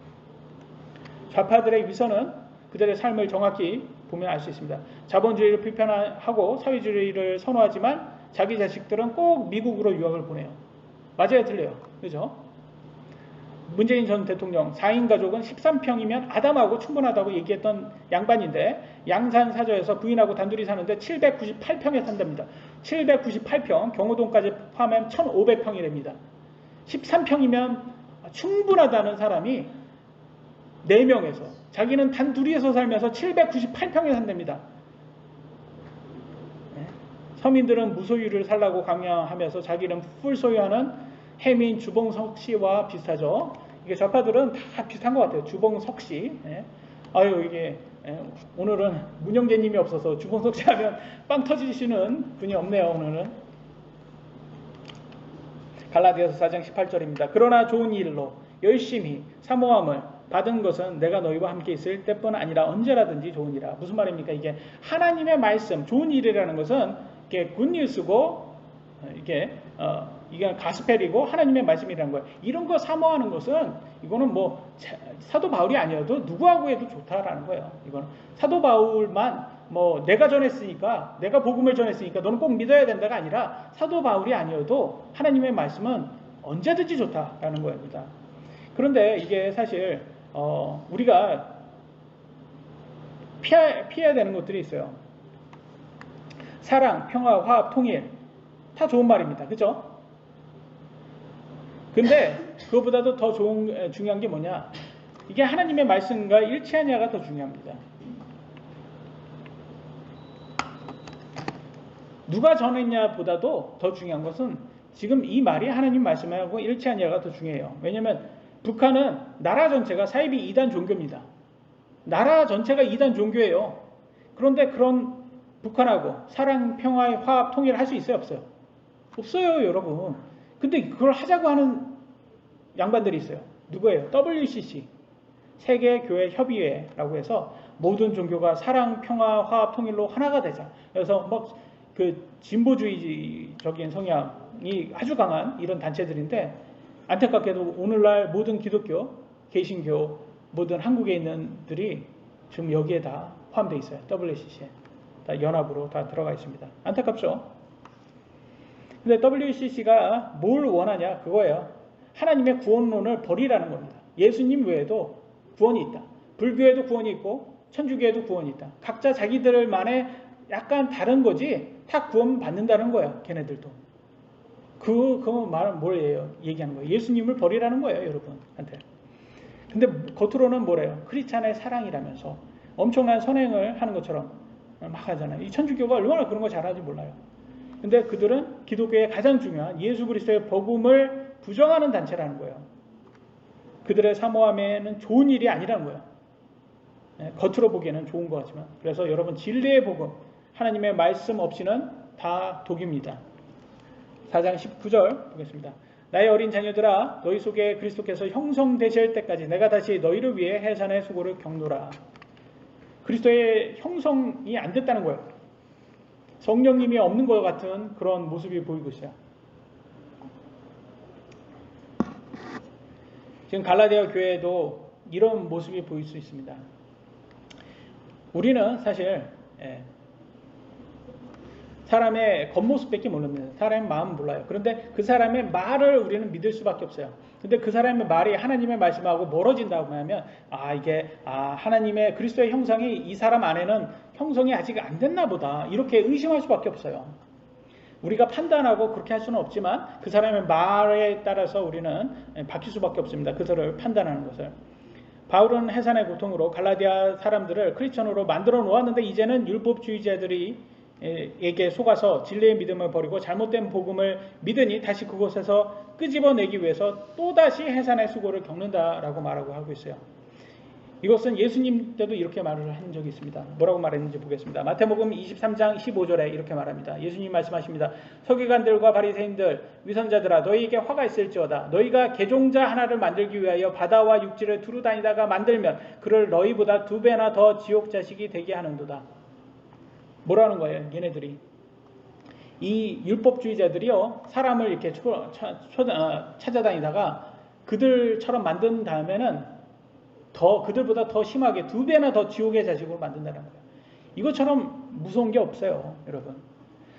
좌파들의 위선은 그들의 삶을 정확히 보면 알 수 있습니다. 자본주의를 비판하고 사회주의를 선호하지만 자기 자식들은 꼭 미국으로 유학을 보내요. 맞아요? 틀려요? 그죠? 문재인 전 대통령 4인 가족은 13평이면 아담하고 충분하다고 얘기했던 양반인데 양산 사저에서 부인하고 단둘이 사는데 798평에 산답니다. 798평 경호동까지 포함하면 1500평이랍니다. 13평이면 충분하다는 사람이 4명에서 자기는 단둘이서 살면서 798평에 산답니다. 서민들은 무소유를 살라고 강요하면서 자기는 풀 소유하는 해민 주봉석 씨와 비슷하죠. 이게 좌파들은 다 비슷한 것 같아요. 주봉석 씨. 이게 오늘은 문영재님이 없어서 주봉석 씨 하면 빵 터지시는 분이 없네요. 오늘은. 갈라디아서 4장 18절입니다. 그러나 좋은 일로 열심히 사모함을 받은 것은 내가 너희와 함께 있을 때뿐 아니라 언제라든지 좋은 일이라. 무슨 말입니까? 이게 하나님의 말씀, 좋은 일이라는 것은 이게 굿뉴스고 이게 가스펠이고 하나님의 말씀이라는 거예요. 이런 거 사모하는 것은 이거는 뭐 사도 바울이 아니어도 누구하고 해도 좋다라는 거예요. 이거는 사도 바울만 뭐 내가 전했으니까 내가 복음을 전했으니까 너는 꼭 믿어야 된다가 아니라 사도 바울이 아니어도 하나님의 말씀은 언제든지 좋다라는 겁니다. 그런데 이게 사실 우리가 피해야 되는 것들이 있어요. 사랑, 평화, 화합, 통일 다 좋은 말입니다. 그죠? 근데 그것보다도 더 중요한 게 뭐냐? 이게 하나님의 말씀과 일치하냐가 더 중요합니다. 누가 전했냐 보다도 더 중요한 것은 지금 이 말이 하나님 말씀하고 일치하냐가 더 중요해요. 왜냐하면 북한은 나라 전체가 사이비 이단 종교입니다. 나라 전체가 이단 종교예요. 그런데 그런 북한하고 사랑, 평화의 화합, 통일을 할 수 있어요? 없어요? 없어요, 여러분. 근데 그걸 하자고 하는 양반들이 있어요. 누구예요? WCC, 세계교회협의회라고 해서 모든 종교가 사랑, 평화, 화합, 통일로 하나가 되자. 그래서 그 진보주의적인 성향이 아주 강한 이런 단체들인데 안타깝게도 오늘날 모든 기독교, 개신교, 모든 한국에 있는 들이 지금 여기에 다 포함되어 있어요. WCC에. 다 연합으로 다 들어가 있습니다. 안타깝죠? 근데 WCC가 뭘 원하냐? 그거예요. 하나님의 구원론을 버리라는 겁니다. 예수님 외에도 구원이 있다. 불교에도 구원이 있고 천주교에도 구원이 있다. 각자 자기들만의 약간 다른 거지 다 구원 받는다는 거예요. 걔네들도. 그 말은 뭘 얘기하는 거예요? 예수님을 버리라는 거예요. 여러분한테. 근데 겉으로는 뭐래요? 크리스찬의 사랑이라면서 엄청난 선행을 하는 것처럼 막 하잖아요. 이 천주교가 얼마나 그런 거 잘하는지 몰라요. 근데 그들은 기독교의 가장 중요한 예수 그리스도의 복음을 부정하는 단체라는 거예요. 그들의 사모함에는 좋은 일이 아니라는 거예요. 겉으로 보기에는 좋은 것 같지만. 그래서 여러분 진리의 복음, 하나님의 말씀 없이는 다 독입니다. 4장 19절 보겠습니다. 나의 어린 자녀들아 너희 속에 그리스도께서 형성되실 때까지 내가 다시 너희를 위해 해산의 수고를 겪노라. 그리스도의 형성이 안 됐다는 거예요. 성령님이 없는 것 같은 그런 모습이 보이고 있어요. 지금 갈라디아 교회에도 이런 모습이 보일 수 있습니다. 우리는 사실 사람의 겉모습밖에 모릅니다. 사람의 마음은 몰라요. 그런데 그 사람의 말을 우리는 믿을 수밖에 없어요. 근데 그 사람의 말이 하나님의 말씀하고 멀어진다고 하면 하나님의 그리스도의 형상이 이 사람 안에는 형성이 아직 안 됐나 보다 이렇게 의심할 수밖에 없어요. 우리가 판단하고 그렇게 할 수는 없지만 그 사람의 말에 따라서 우리는 바뀔 수밖에 없습니다. 그들을 판단하는 것을. 바울은 해산의 고통으로 갈라디아 사람들을 크리스천으로 만들어 놓았는데 이제는 율법주의자들이 에게 속아서 진리의 믿음을 버리고 잘못된 복음을 믿으니 다시 그곳에서 끄집어내기 위해서 또다시 해산의 수고를 겪는다라고 말하고 하고 있어요. 이것은 예수님 때도 이렇게 말을 한 적이 있습니다. 뭐라고 말했는지 보겠습니다. 마태복음 23장 15절에 이렇게 말합니다. 예수님 말씀하십니다. 서기관들과 바리새인들 위선자들아 너희에게 화가 있을지어다. 너희가 개종자 하나를 만들기 위하여 바다와 육지를 두루 다니다가 만들면 그를 너희보다 2배나 더 지옥 자식이 되게 하는도다. 뭐라는 거예요? 얘네들이. 이 율법주의자들이요. 사람을 이렇게 찾아다니다가 그들처럼 만든 다음에는 그들보다 더 심하게 2배나 더 지옥의 자식으로 만든다는 거예요. 이것처럼 무서운 게 없어요, 여러분.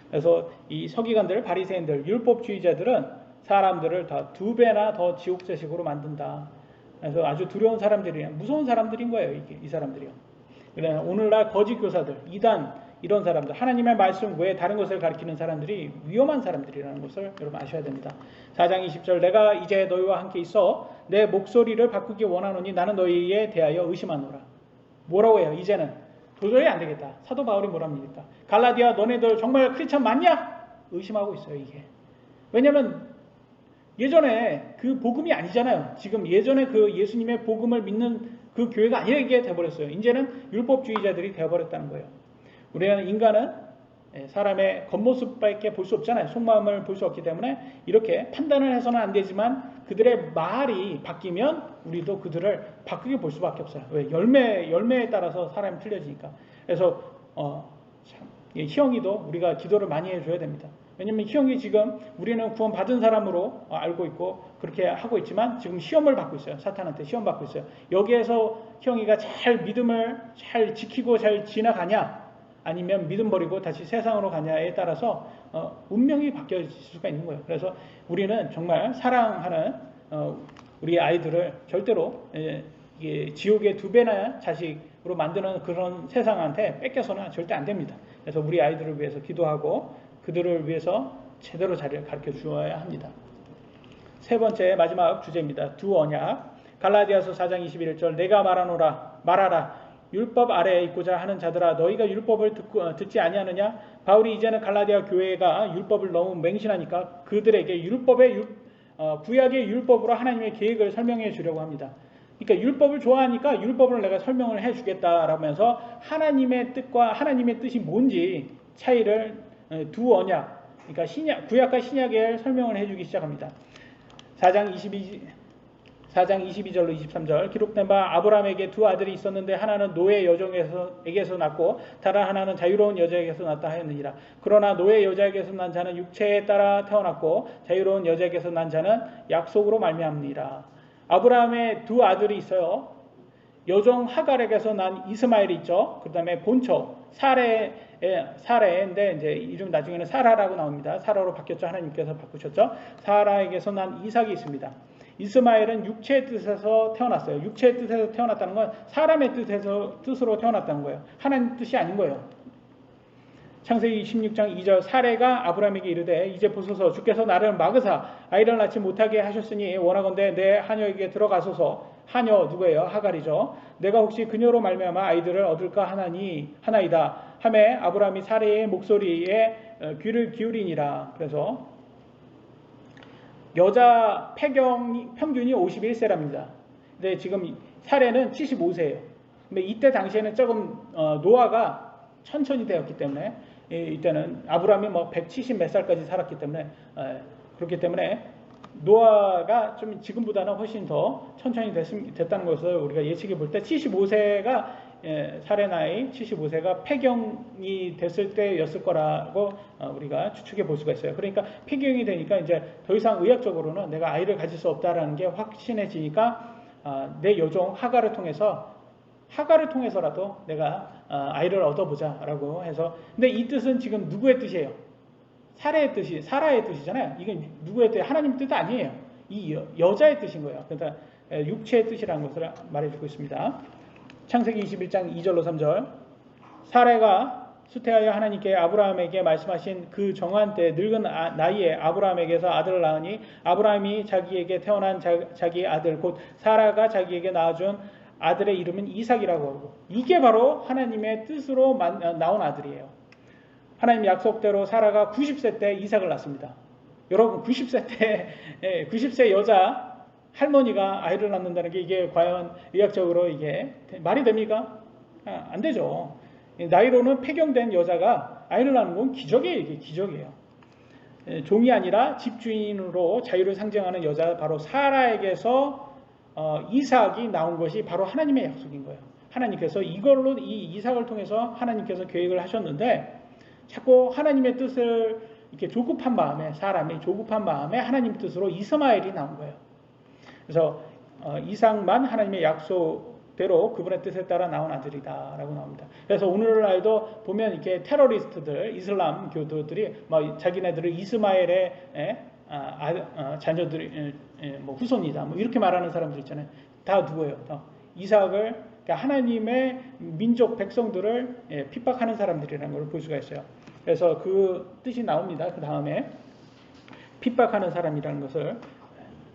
그래서 이 서기관들, 바리새인들, 율법주의자들은 사람들을 다 2배나 더 지옥 자식으로 만든다. 그래서 아주 두려운 사람들이에요. 무서운 사람들인 거예요, 이 사람들이요. 그래 오늘날 거짓 교사들, 이단 이런 사람들, 하나님의 말씀 외에 다른 것을 가르치는 사람들이 위험한 사람들이라는 것을 여러분 아셔야 됩니다. 4장 20절 내가 이제 너희와 함께 있어 내 목소리를 바꾸기 원하노니 나는 너희에 대하여 의심하노라. 뭐라고 해요? 이제는 도저히 안 되겠다. 사도 바울이 뭐랍니까? 갈라디아 너네들 정말 크리스천 맞냐? 의심하고 있어요, 이게. 왜냐하면 예전에 그 복음이 아니잖아요. 지금 예전에 그 예수님의 복음을 믿는 그 교회가 아니게 돼버렸어요. 이제는 율법주의자들이 되어버렸다는 거예요. 우리는 인간은 사람의 겉모습밖에 볼 수 없잖아요. 속마음을 볼 수 없기 때문에 이렇게 판단을 해서는 안 되지만 그들의 말이 바뀌면 우리도 그들을 바꾸게 볼 수밖에 없어요. 왜? 열매에 따라서 사람이 틀려지니까. 그래서 희영이도 우리가 기도를 많이 해줘야 됩니다. 왜냐하면 희영이 지금 우리는 구원 받은 사람으로 알고 있고 그렇게 하고 있지만 지금 시험을 받고 있어요. 사탄한테 시험 받고 있어요. 여기에서 희영이가 잘 믿음을 잘 지키고 잘 지나가냐 아니면 믿음 버리고 다시 세상으로 가냐에 따라서 운명이 바뀌어질 수가 있는 거예요. 그래서 우리는 정말 사랑하는 우리 아이들을 절대로 지옥의 2배나 자식으로 만드는 그런 세상한테 뺏겨서는 절대 안 됩니다. 그래서 우리 아이들을 위해서 기도하고 그들을 위해서 제대로 잘 가르쳐 주어야 합니다. 세 번째 마지막 주제입니다. 두 언약. 갈라디아서 4장 21절 내가 말하라 율법 아래에 있고자 하는 자들아 너희가 율법을 듣지 아니하느냐? 바울이 이제는 갈라디아 교회가 율법을 너무 맹신하니까 그들에게 구약의 율법으로 하나님의 계획을 설명해 주려고 합니다. 그러니까 율법을 좋아하니까 율법을 내가 설명을 해 주겠다라면서 하나님의 뜻과 하나님의 뜻이 뭔지 차이를 두 언약, 그러니까 구약과 신약의 설명을 해주기 시작합니다. 4장 22절로 23절 기록된 바 아브라함에게 2 아들이 있었는데 하나는 노예 여종에게서 났고 다른 하나는 자유로운 여자에게서 났다 하였느니라. 그러나 노예 여자에게서 난 자는 육체에 따라 태어났고 자유로운 여자에게서 난 자는 약속으로 말미암니라. 아브라함의 2 아들이 있어요. 여종 하갈에게서 난 이스마엘이 있죠. 그 다음에 본처 사레인데 이제 이름 나중에는 사라라고 나옵니다. 사라로 바뀌었죠. 하나님께서 바꾸셨죠. 사라에게서 난 이삭이 있습니다. 이스마엘은 육체의 뜻에서 태어났어요. 육체의 뜻에서 태어났다는 건 사람의 뜻으로 태어났다는 거예요. 하나님 뜻이 아닌 거예요. 창세기 26장 2절 사레가 아브라함에게 이르되 이제 보소서 주께서 나를 막으사 아이를 낳지 못하게 하셨으니 원하건대 내 하녀에게 들어가소서. 하녀 누구예요? 하갈이죠. 내가 혹시 그녀로 말미암아 아이들을 얻을까 하나이다 하매 아브라함이 사레의 목소리에 귀를 기울이니라. 그래서 여자 평균이 51세랍니다. 근데 지금 사례는 75세예요. 근데 이때 당시에는 조금 노화가 천천히 되었기 때문에 이때는 아브라함이 170 몇 살까지 살았기 때문에 그렇기 때문에 노화가 좀 지금보다는 훨씬 더 천천히 됐다는 것을 우리가 예측해 볼 때 75세가 사례 나이 75세가 폐경이 됐을 때였을 거라고 우리가 추측해 볼 수가 있어요. 그러니까 폐경이 되니까 이제 더 이상 의학적으로는 내가 아이를 가질 수 없다라는 게 확신해지니까 내 여종 하갈을 통해서라도 내가 아이를 얻어보자라고 해서 근데 이 뜻은 지금 누구의 뜻이에요? 사라의 뜻이잖아요. 이건 누구의 뜻? 하나님 뜻 아니에요. 이 여자의 뜻인 거예요. 그러니까 육체의 뜻이라는 것을 말해주고 있습니다. 창세기 21장 2절로 3절 사라가 수태하여 하나님께 아브라함에게 말씀하신 그 정한 때 늙은 나이에 아브라함에게서 아들을 낳으니 아브라함이 자기에게 태어난 자기 아들 곧 사라가 자기에게 낳아준 아들의 이름은 이삭이라고 하고 이게 바로 하나님의 뜻으로 나온 아들이에요. 하나님 약속대로 사라가 90세 때 이삭을 낳습니다. 여러분 90세 때 90세 여자 할머니가 아이를 낳는다는 게 이게 과연 의학적으로 이게 말이 됩니까? 안 되죠. 나이로는 폐경된 여자가 아이를 낳는 건 기적이에요. 이게 기적이에요. 종이 아니라 집주인으로 자유를 상징하는 여자 바로 사라에게서 이삭이 나온 것이 바로 하나님의 약속인 거예요. 하나님께서 이걸로 이 이삭을 통해서 하나님께서 계획을 하셨는데 자꾸 하나님의 뜻을 이렇게 조급한 마음에 사람이 조급한 마음에 하나님 뜻으로 이스마엘이 나온 거예요. 그래서 이삭만 하나님의 약속대로 그분의 뜻에 따라 나온 아들이다라고 나옵니다. 그래서 오늘날도 보면 이렇게 테러리스트들, 이슬람 교도들이 막 자기네들을 이스마엘의 자녀들이 뭐 후손이다, 뭐 이렇게 말하는 사람들 있잖아요. 다 누구예요? 다 이삭을 그러니까 하나님의 민족 백성들을 핍박하는 사람들이라는 걸 볼 수가 있어요. 그래서 그 뜻이 나옵니다. 그 다음에 핍박하는 사람이라는 것을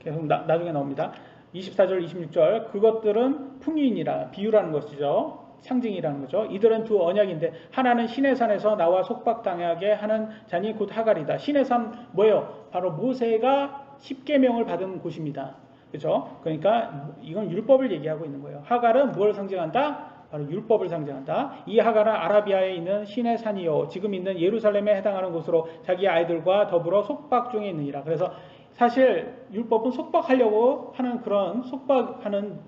계속 나중에 나옵니다. 24절, 26절 그것들은 풍이니라 비유라는 것이죠. 상징이라는 거죠. 이들은 두 언약인데 하나는 신의 산에서 나와 속박당하게 하는 자니 곧 하갈이다. 신의 산 뭐예요? 바로 모세가 십계명을 받은 곳입니다. 그렇죠? 그러니까 이건 율법을 얘기하고 있는 거예요. 하갈은 무엇을 상징한다? 바로 율법을 상징한다. 이 하갈은 아라비아에 있는 신의 산이요 지금 있는 예루살렘에 해당하는 곳으로 자기 아이들과 더불어 속박 중에 있느니라. 그래서 사실 율법은 속박하려고 하는 그런 속박하는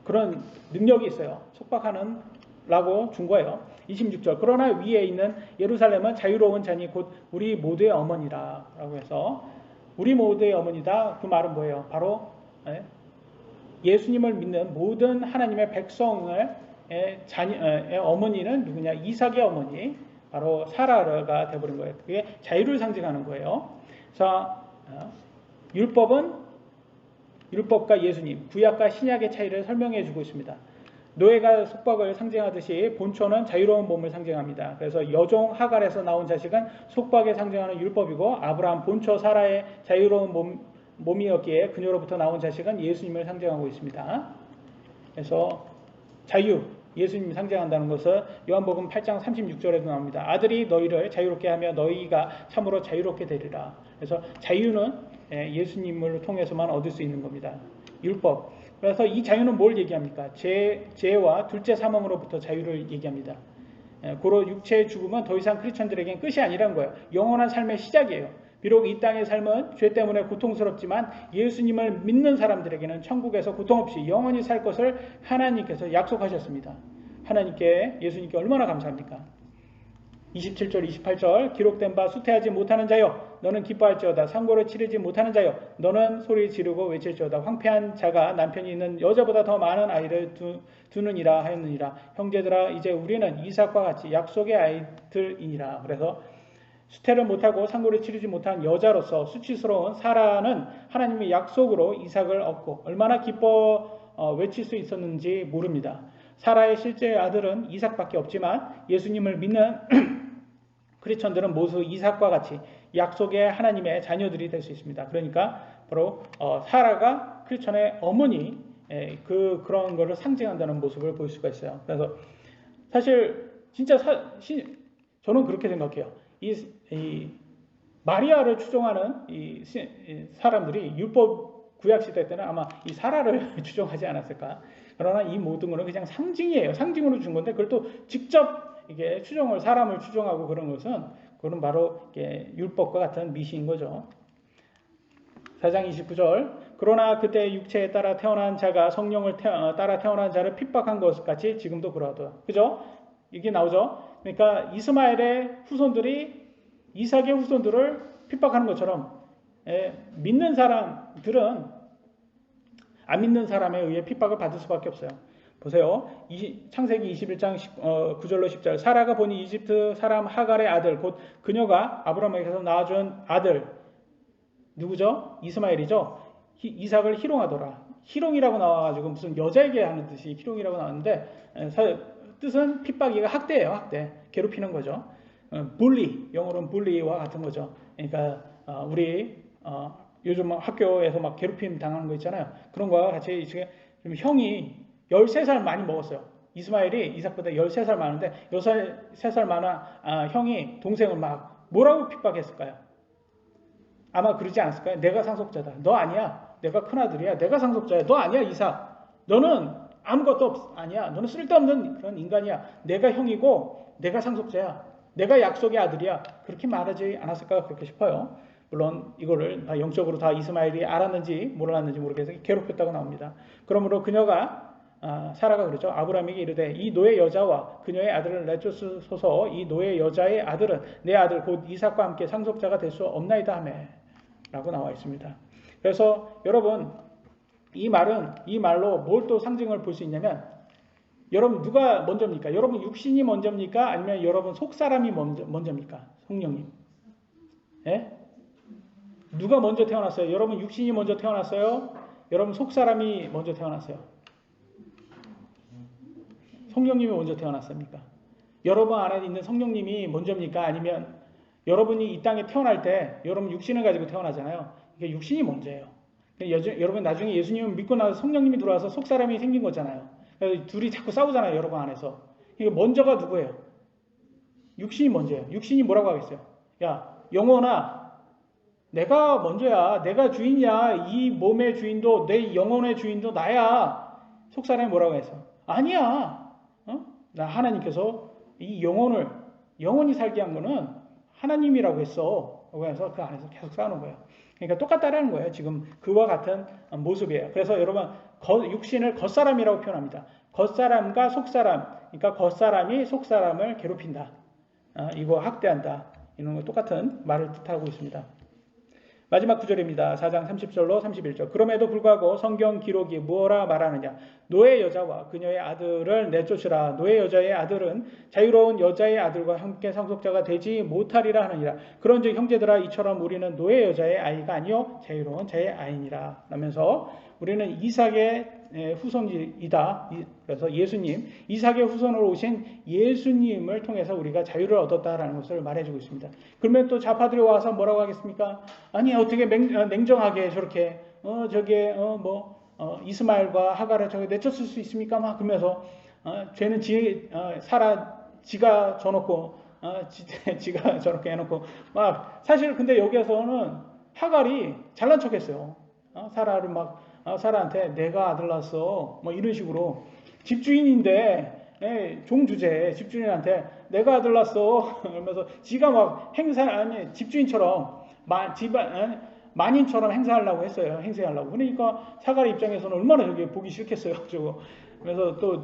그런 능력이 있어요. 속박하는 라고 준 거예요. 26절 그러나 위에 있는 예루살렘은 자유로운 자니 곧 우리 모두의 어머니라 라고 해서 우리 모두의 어머니다. 그 말은 뭐예요? 바로 예수님을 믿는 모든 하나님의 백성의 어머니는 누구냐? 이삭의 어머니 바로 사라가 되어버린 거예요. 그게 자유를 상징하는 거예요. 자, 율법과 예수님, 구약과 신약의 차이를 설명해 주고 있습니다. 노예가 속박을 상징하듯이 본초는 자유로운 몸을 상징합니다. 그래서 여종 하갈에서 나온 자식은 속박에 상징하는 율법이고 아브라함 본초 사라의 자유로운 몸이었기에 그녀로부터 나온 자식은 예수님을 상징하고 있습니다. 그래서 자유, 예수님이 상징한다는 것은 요한복음 8장 36절에도 나옵니다. 아들이 너희를 자유롭게 하며 너희가 참으로 자유롭게 되리라. 그래서 자유는 예수님을 통해서만 얻을 수 있는 겁니다. 율법. 그래서 이 자유는 뭘 얘기합니까? 죄와 둘째 사망으로부터 자유를 얘기합니다. 고로 육체의 죽음은 더 이상 크리스천들에겐 끝이 아니라는 거예요. 영원한 삶의 시작이에요. 비록 이 땅의 삶은 죄 때문에 고통스럽지만 예수님을 믿는 사람들에게는 천국에서 고통 없이 영원히 살 것을 하나님께서 약속하셨습니다. 예수님께 얼마나 감사합니까? 27절 28절 기록된 바 수태하지 못하는 자여 너는 기뻐할지어다. 상고를 치르지 못하는 자여 너는 소리 지르고 외칠지어다. 황폐한 자가 남편이 있는 여자보다 더 많은 아이를 두느니라 하였느니라. 형제들아 이제 우리는 이삭과 같이 약속의 아이들이니라. 그래서 수태를 못하고 상고를 치르지 못한 여자로서 수치스러운 사라는 하나님의 약속으로 이삭을 얻고 얼마나 기뻐 외칠 수 있었는지 모릅니다. 사라의 실제 아들은 이삭밖에 없지만 예수님을 믿는 크리스천들은 모두 이삭과 같이 약속의 하나님의 자녀들이 될 수 있습니다. 그러니까 바로 사라가 크리스천의 어머니 그런 거를 상징한다는 모습을 볼 수가 있어요. 그래서 사실 진짜 저는 그렇게 생각해요. 이 마리아를 추종하는 이 사람들이 율법 구약 시대 때는 아마 이 사라를 추종하지 않았을까. 그러나 이 모든 것은 그냥 상징이에요. 상징으로 준 건데 그걸 또 직접 이게 사람을 추종하고 그런 것은 그건 바로 율법과 같은 미시인 거죠. 4장 29절 그러나 그때 육체에 따라 태어난 자가 성령을 따라 태어난 자를 핍박한 것 같이 지금도 그러하더라. 그죠? 이게 나오죠. 그러니까 이스마엘의 후손들이 이삭의 후손들을 핍박하는 것처럼 믿는 사람들은 안 믿는 사람에 의해 핍박을 받을 수밖에 없어요. 보세요. 창세기 21장 9절로 10절 사라가 보니 이집트 사람 하갈의 아들 곧 그녀가 아브라함에게서 낳아준 아들 누구죠? 이스마엘이죠. 이삭을 희롱하더라. 희롱이라고 나와가지고 무슨 여자에게 하는 뜻이 희롱이라고 나왔는데 뜻은 핍박이가 학대예요. 학대. 괴롭히는 거죠. bully, 영어로는 bully와 같은 거죠. 그러니까 우리 요즘 학교에서 막 괴롭힘 당하는 거 있잖아요. 그런 거와 같이 지금 좀 형이 13살 많이 먹었어요. 이스마엘이 이삭보다 13살 많은데 13살 많은 형이 동생을 막 뭐라고 핍박했을까요? 아마 그러지 않았을까요? 내가 상속자다. 너 아니야. 내가 큰아들이야. 내가 상속자야. 너 아니야, 이삭. 너는 아무것도 아니야. 너는 쓸데없는 그런 인간이야. 내가 형이고 내가 상속자야. 내가 약속의 아들이야. 그렇게 말하지 않았을까 그렇게 싶어요. 물론 이거를 다 영적으로 다 이스마엘이 알았는지 몰랐는지 모르겠어요. 괴롭혔다고 나옵니다. 그러므로 그녀가 사라가 그러죠. 아브라함에게 이르되 이 노예 여자와 그녀의 아들을 내쫓으소서. 이 노예 여자의 아들은 내 아들 곧 이삭과 함께 상속자가 될 수 없나이다 하며 라고 나와 있습니다. 그래서 여러분 이 말로 뭘 또 상징을 볼 수 있냐면 여러분 누가 먼저입니까? 여러분 육신이 먼저입니까? 아니면 여러분 속사람이 먼저입니까? 성령님. 예? 누가 먼저 태어났어요? 여러분 육신이 먼저 태어났어요? 여러분 속사람이 먼저 태어났어요? 성령님이 먼저 태어났습니까? 여러분 안에 있는 성령님이 먼저입니까? 아니면 여러분이 이 땅에 태어날 때 여러분 육신을 가지고 태어나잖아요. 이게 육신이 먼저예요. 여러분 나중에 예수님을 믿고 나서 성령님이 들어와서 속사람이 생긴 거잖아요. 그래서 둘이 자꾸 싸우잖아요. 여러분 안에서. 이게 먼저가 누구예요? 육신이 먼저예요. 육신이 뭐라고 하겠어요? 야 영혼아 내가 먼저야. 내가 주인이야. 이 몸의 주인도 내 영혼의 주인도 나야. 속사람이 뭐라고 했어? 아니야. 나 하나님께서 이 영혼이 살게 한 거는 하나님이라고 했어. 그래서 그 안에서 계속 싸우는 거예요. 그러니까 똑같다라는 거예요. 지금 그와 같은 모습이에요. 그래서 여러분 육신을 겉사람이라고 표현합니다. 겉사람과 속사람. 그러니까 겉사람이 속사람을 괴롭힌다. 이거 학대한다. 이런 거 똑같은 말을 뜻하고 있습니다. 마지막 구절입니다. 4장 30절로 31절. 그럼에도 불구하고 성경 기록이 무엇라 말하느냐. 노예 여자와 그녀의 아들을 내쫓으라. 노예 여자의 아들은 자유로운 여자의 아들과 함께 상속자가 되지 못하리라 하느니라. 그런즉 형제들아 이처럼 우리는 노예 여자의 아이가 아니요 자유로운 자의 아이니라. 라면서 우리는 이삭의 후손이다. 그래서 예수님, 이삭의 후손으로 오신 예수님을 통해서 우리가 자유를 얻었다라는 것을 말해주고 있습니다. 그러면 또 좌파들이 와서 뭐라고 하겠습니까? 아니 어떻게 냉정하게 저렇게 이스마엘과 하갈을 저기 내쫓을 수 있습니까? 막 그러면서 죄는 지가 져놓고 지가 저렇게 해놓고 막 사실 근데 여기에서는 하갈이 잘난 척했어요. 사라를 막 사라한테 내가 아들 낳았어 뭐 이런 식으로 집주인인데 종 주제 집주인한테 내가 아들 낳았어 그러면서 지가 막 집주인처럼 만인처럼 행세하려고 그러니까 사가리 입장에서는 얼마나 저게 보기 싫겠어요. 저거. 그래서 또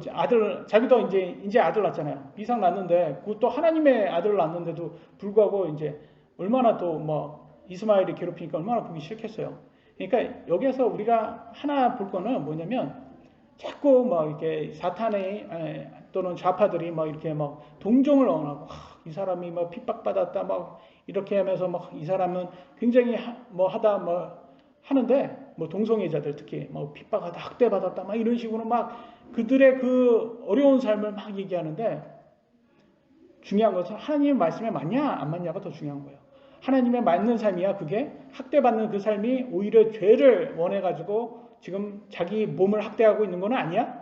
자기도 이제 아들 낳잖아요. 이삭 낳는데 그것도 하나님의 아들을 낳는데도 불구하고 이제 얼마나 또 뭐 이스마엘이 괴롭히니까 얼마나 보기 싫겠어요. 그러니까 여기에서 우리가 하나 볼 거는 뭐냐면 자꾸 막 이렇게 사탄의 또는 좌파들이 막 이렇게 막 동정을 원하고 이 사람이 막 핍박받았다 막 이렇게 하면서 막 이 사람은 굉장히 하는데 뭐 동성애자들 특히 뭐 핍박하다 학대받았다 막 이런 식으로 막 그들의 그 어려운 삶을 막 얘기하는데 중요한 것은 하나님의 말씀에 맞냐 안 맞냐가 더 중요한 거예요. 하나님의 맞는 삶이야 그게 학대받는 그 삶이 오히려 죄를 원해가지고 지금 자기 몸을 학대하고 있는 건 아니야?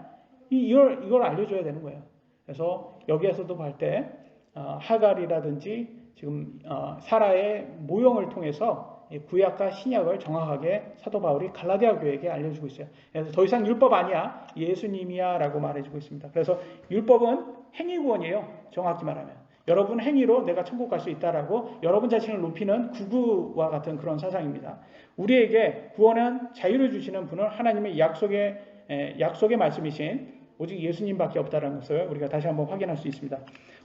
이걸 알려줘야 되는 거예요. 그래서 여기에서도 볼 때 하갈이라든지 지금 사라의 모형을 통해서 구약과 신약을 정확하게 사도 바울이 갈라디아 교회에게 알려주고 있어요. 그래서 더 이상 율법 아니야 예수님이야 라고 말해주고 있습니다. 그래서 율법은 행위구원이에요. 정확히 말하면. 여러분 행위로 내가 천국 갈 수 있다라고 여러분 자신을 높이는 구구와 같은 그런 사상입니다. 우리에게 구원은 자유를 주시는 분은 하나님의 약속의 말씀이신 오직 예수님밖에 없다는 것을 우리가 다시 한번 확인할 수 있습니다.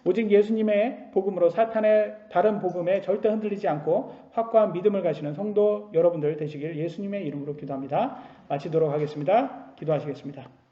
오직 예수님의 복음으로 사탄의 다른 복음에 절대 흔들리지 않고 확고한 믿음을 가지는 성도 여러분들 되시길 예수님의 이름으로 기도합니다. 마치도록 하겠습니다. 기도하시겠습니다.